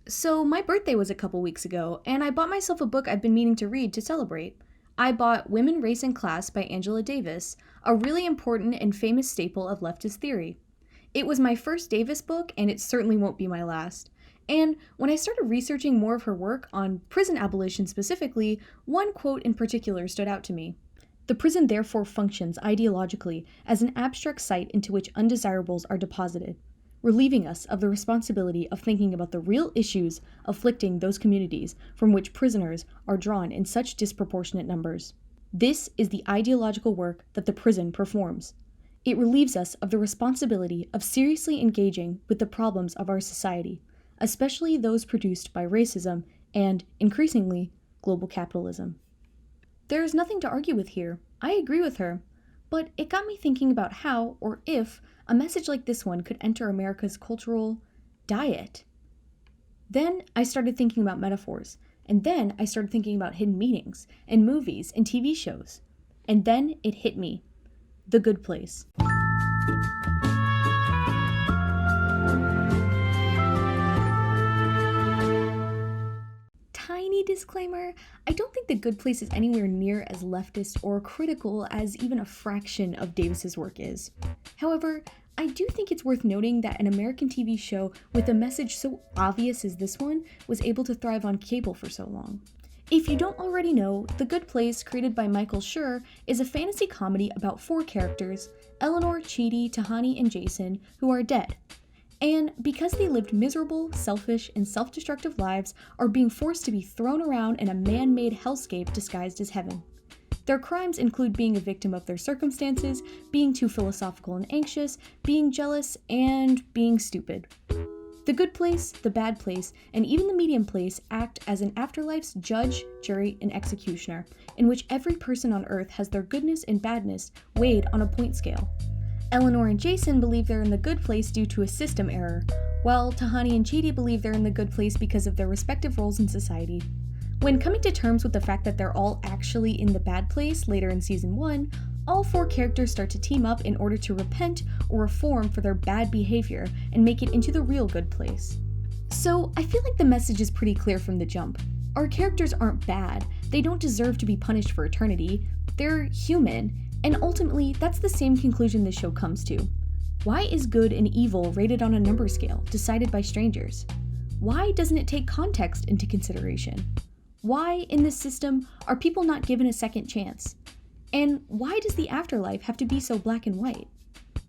So, my birthday was a couple weeks ago, and I bought myself a book I've been meaning to read to celebrate. I bought Women, Race, and Class by Angela Davis, a really important and famous staple of leftist theory. It was my first Davis book, and it certainly won't be my last. And when I started researching more of her work on prison abolition specifically, one quote in particular stood out to me. The prison therefore functions ideologically as an abstract site into which undesirables are deposited, relieving us of the responsibility of thinking about the real issues afflicting those communities from which prisoners are drawn in such disproportionate numbers. This is the ideological work that the prison performs. It relieves us of the responsibility of seriously engaging with the problems of our society, especially those produced by racism and, increasingly, global capitalism. There is nothing to argue with here. I agree with her. But it got me thinking about how, or if, a message like this one could enter America's cultural diet. Then I started thinking about metaphors, and then I started thinking about hidden meanings, and movies, and TV shows. And then it hit me. The Good Place. Tiny disclaimer, I don't think The Good Place is anywhere near as leftist or critical as even a fraction of Davis's work is. However, I do think it's worth noting that an American TV show with a message so obvious as this one was able to thrive on cable for so long. If you don't already know, The Good Place, created by Michael Schur, is a fantasy comedy about four characters, Eleanor, Chidi, Tahani, and Jason, who are dead. And because they lived miserable, selfish, and self-destructive lives, are being forced to be thrown around in a man-made hellscape disguised as heaven. Their crimes include being a victim of their circumstances, being too philosophical and anxious, being jealous, and being stupid. The Good Place, the Bad Place, and even the Medium Place act as an afterlife's judge, jury, and executioner, in which every person on Earth has their goodness and badness weighed on a point scale. Eleanor and Jason believe they're in the good place due to a system error, while Tahani and Chidi believe they're in the good place because of their respective roles in society. When coming to terms with the fact that they're all actually in the bad place later in season 1, all four characters start to team up in order to repent or reform for their bad behavior and make it into the real good place. So I feel like the message is pretty clear from the jump. Our characters aren't bad, they don't deserve to be punished for eternity, they're human, and ultimately that's the same conclusion this show comes to. Why is good and evil rated on a number scale, decided by strangers? Why doesn't it take context into consideration? Why, in this system, are people not given a second chance? And why does the afterlife have to be so black and white?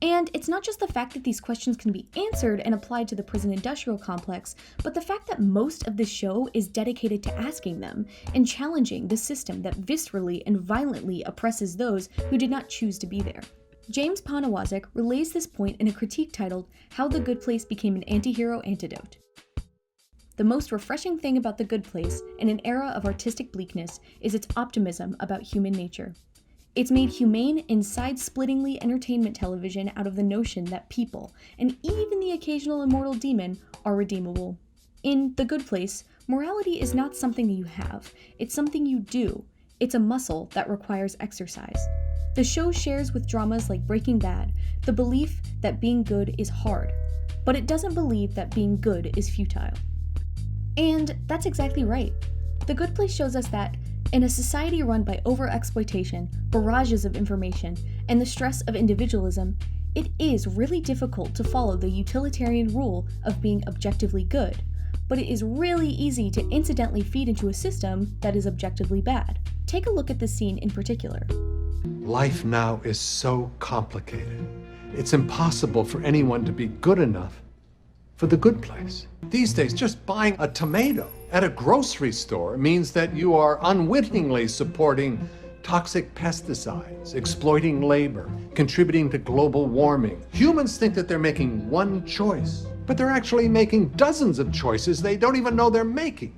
And it's not just the fact that these questions can be answered and applied to the prison industrial complex, but the fact that most of this show is dedicated to asking them and challenging the system that viscerally and violently oppresses those who did not choose to be there. James Poniewozik relays this point in a critique titled How the Good Place Became an Antihero Antidote. The most refreshing thing about The Good Place in an era of artistic bleakness is its optimism about human nature. It's made humane and side-splittingly entertainment television out of the notion that people, and even the occasional immortal demon, are redeemable. In The Good Place, morality is not something you have, it's something you do. It's a muscle that requires exercise. The show shares with dramas like Breaking Bad the belief that being good is hard, but it doesn't believe that being good is futile. And that's exactly right. The Good Place shows us that in a society run by overexploitation, barrages of information, and the stress of individualism, it is really difficult to follow the utilitarian rule of being objectively good, but it is really easy to incidentally feed into a system that is objectively bad. Take a look at this scene in particular. Life now is so complicated. It's impossible for anyone to be good enough for the good place. These days, just buying a tomato at a grocery store means that you are unwittingly supporting toxic pesticides, exploiting labor, contributing to global warming. Humans think that they're making one choice, but they're actually making dozens of choices they don't even know they're making.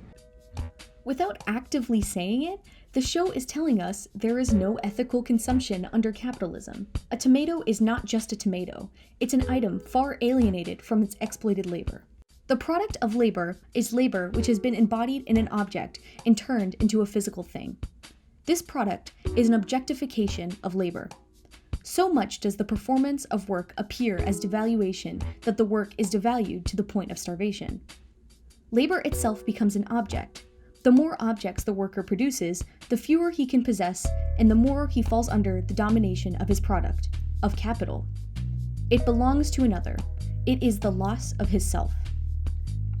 Without actively saying it, the show is telling us there is no ethical consumption under capitalism. A tomato is not just a tomato. It's an item far alienated from its exploited labor. The product of labor is labor which has been embodied in an object and turned into a physical thing. This product is an objectification of labor. So much does the performance of work appear as devaluation that the work is devalued to the point of starvation. Labor itself becomes an object. The more objects the worker produces, the fewer he can possess, and the more he falls under the domination of his product, of capital. It belongs to another. It is the loss of his self.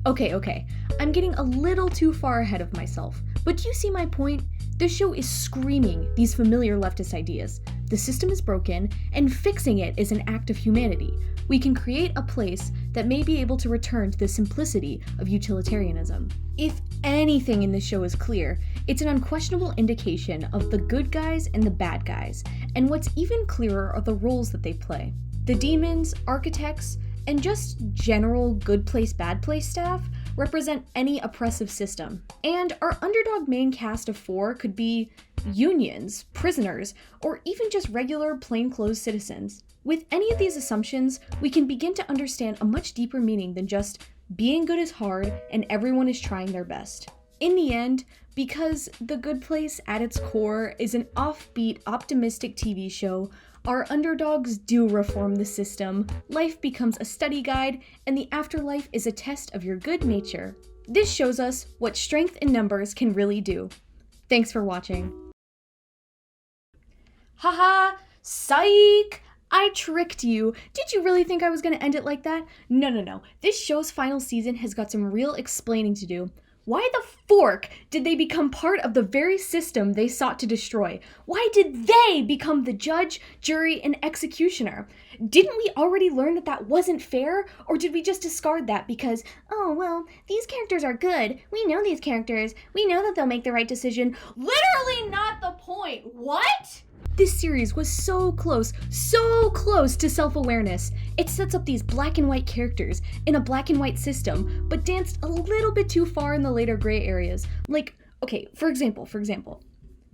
Okay, I'm getting a little too far ahead of myself, but do you see my point? This show is screaming these familiar leftist ideas. The system is broken, and fixing it is an act of humanity. We can create a place that may be able to return to the simplicity of utilitarianism. If anything in this show is clear, it's an unquestionable indication of the good guys and the bad guys, and what's even clearer are the roles that they play. The demons, architects, and just general good place, bad place staff represent any oppressive system. And our underdog main cast of 4 could be unions, prisoners, or even just regular plainclothes citizens. With any of these assumptions, we can begin to understand a much deeper meaning than just being good is hard and everyone is trying their best. In the end, because The Good Place at its core is an offbeat, optimistic TV show, our underdogs do reform the system, life becomes a study guide, and the afterlife is a test of your good nature. This shows us what strength in numbers can really do. Thanks for watching. Haha, psych! I tricked you. Did you really think I was going to end it like that? No. This show's final season has got some real explaining to do. Why the fork did they become part of the very system they sought to destroy? Why did they become the judge, jury, and executioner? Didn't we already learn that that wasn't fair? Or did we just discard that because, oh, well, these characters are good. We know these characters. We know that they'll make the right decision. Literally not the point. What? This series was so close to self-awareness. It sets up these black and white characters in a black and white system, but danced a little bit too far in the later gray areas. Like, okay, for example,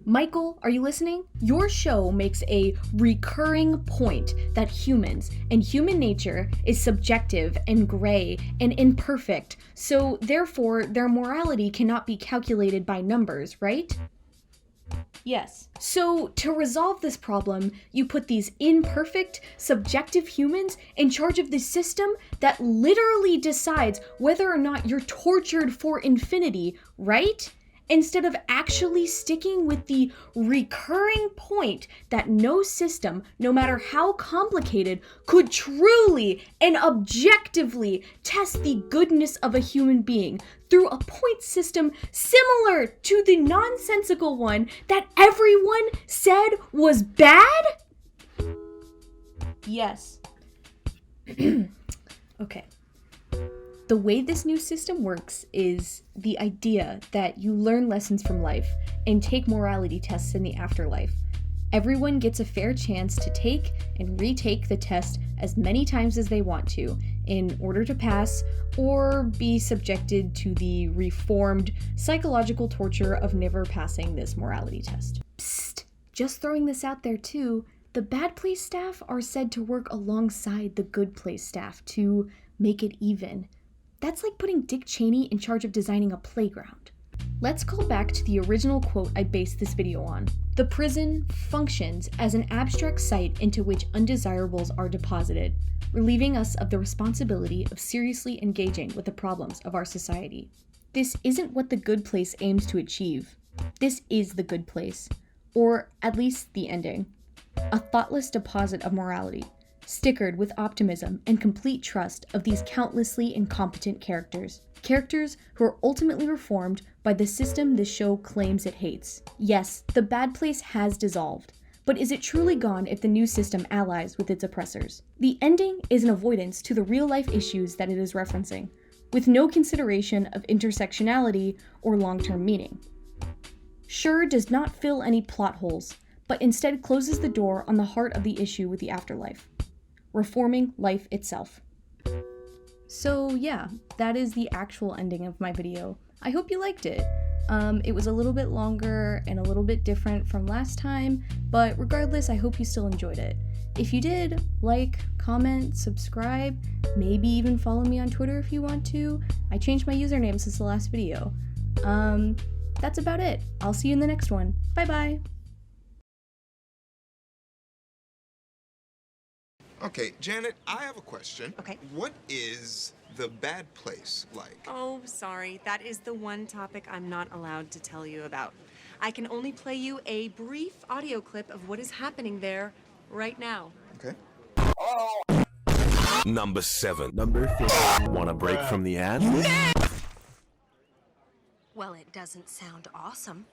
Michael, are you listening? Your show makes a recurring point that humans and human nature is subjective and gray and imperfect, so therefore their morality cannot be calculated by numbers, right? Yes. So to resolve this problem, you put these imperfect, subjective humans in charge of this system that literally decides whether or not you're tortured for infinity, right? Instead of actually sticking with the recurring point that no system, no matter how complicated, could truly and objectively test the goodness of a human being through a point system similar to the nonsensical one that everyone said was bad? Yes. Okay. The way this new system works is the idea that you learn lessons from life and take morality tests in the afterlife. Everyone gets a fair chance to take and retake the test as many times as they want to in order to pass or be subjected to the reformed psychological torture of never passing this morality test. Psst, just throwing this out there too, the bad place staff are said to work alongside the good place staff to make it even. That's like putting Dick Cheney in charge of designing a playground. Let's call back to the original quote I based this video on. The prison functions as an abstract site into which undesirables are deposited, relieving us of the responsibility of seriously engaging with the problems of our society. This isn't what the good place aims to achieve. This is the good place, or at least the ending. A thoughtless deposit of morality, stickered with optimism and complete trust of these countlessly incompetent characters. Characters who are ultimately reformed by the system the show claims it hates. Yes, the bad place has dissolved, but is it truly gone if the new system allies with its oppressors? The ending is an avoidance to the real-life issues that it is referencing, with no consideration of intersectionality or long-term meaning. Sure does not fill any plot holes, but instead closes the door on the heart of the issue with the afterlife. Reforming life itself. So yeah, that is the actual ending of my video. I hope you liked it. It was a little bit longer and a little bit different from last time, but regardless, I hope you still enjoyed it. If you did, like, comment, subscribe, maybe even follow me on Twitter if you want to. I changed my username since the last video. That's about it. I'll see you in the next one. Bye bye. Okay, Janet, I have a question. Okay. What is the bad place like? Oh, sorry. That is the one topic I'm not allowed to tell you about. I can only play you a brief audio clip of what is happening there right now. Okay. Number 7. Number 6. Want a break from the ad? Well, it doesn't sound awesome.